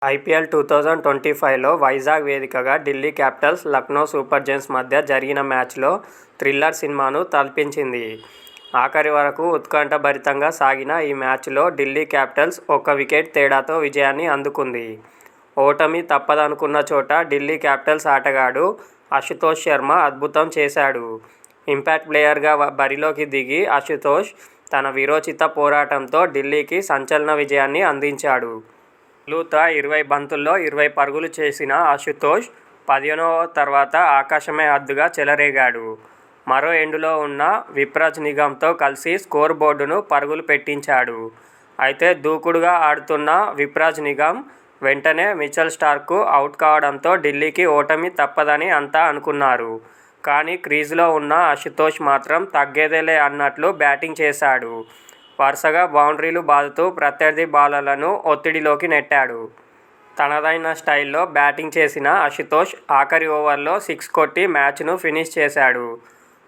IPL 2025లో Vizag వేదికగా Delhi Capitals, Lucknow super giants మధ్య జరిగిన మ్యాచ్లో థ్రిల్లర్ సినిమాను తలపించింది. ఆఖరి వరకు ఉత్కంఠభరితంగా సాగిన ఈ మ్యాచ్లో ఢిల్లీ క్యాపిటల్స్ ఒక్క వికెట్ తేడాతో విజయాన్ని అందుకుంది. ఓటమి తప్పదనుకున్న చోట ఢిల్లీ క్యాపిటల్స్ ఆటగాడు అశుతోష్ శర్మ అద్భుతం చేశాడు. ఇంపాక్ట్ ప్లేయర్గా బరిలోకి దిగి అశుతోష్ తన వీరోచిత పోరాటంతో ఢిల్లీకి సంచలన విజయాన్ని అందించాడు. తొలుత 20 బంతుల్లో 20 పరుగులు చేసిన అశుతోష్ 15వ ఓవర్ తర్వాత ఆకాశమే హద్దుగా చెలరేగాడు. మరో ఎండులో ఉన్న విప్రాజ్ నిగమ్తో కలిసి స్కోర్ బోర్డును పరుగులు పెట్టించాడు. అయితే దూకుడుగా ఆడుతున్న విప్రాజ్ నిగమ్ వెంటనే మిచెల్ స్టార్క్ అవుట్ కావడంతో ఢిల్లీకి ఓటమి తప్పదని అంతా అనుకున్నారు. కానీ క్రీజులో ఉన్న అశుతోష్ మాత్రం తగ్గేదేలే అన్నట్లు బ్యాటింగ్ చేశాడు. వరుసగా బౌండరీలు బాదుతూ ప్రత్యర్థి బౌలర్లను ఒత్తిడిలోకి నెట్టాడు. తనదైన స్టైల్లో బ్యాటింగ్ చేసిన అశుతోష్ ఆఖరి ఓవర్లో 6 కొట్టి మ్యాచ్ను ఫినిష్ చేశాడు.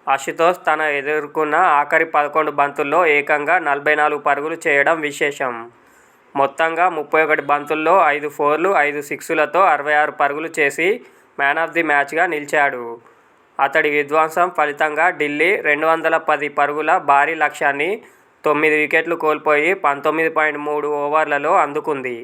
అశుతోష్ తన ఎదుర్కొన్న ఆఖరి 11 బంతుల్లో ఏకంగా 44 పరుగులు చేయడం విశేషం. మొత్తంగా 31 బంతుల్లో 5 ఫోర్లు, 5 సిక్సులతో 66 పరుగులు చేసి మ్యాన్ ఆఫ్ ది మ్యాచ్గా నిలిచాడు. అతడి విధ్వంసం ఫలితంగా ఢిల్లీ 210 పరుగుల భారీ లక్ష్యాన్ని 9 వికెట్లు కోల్పోయి 19.3 ఓవర్లలో అందుకుంది.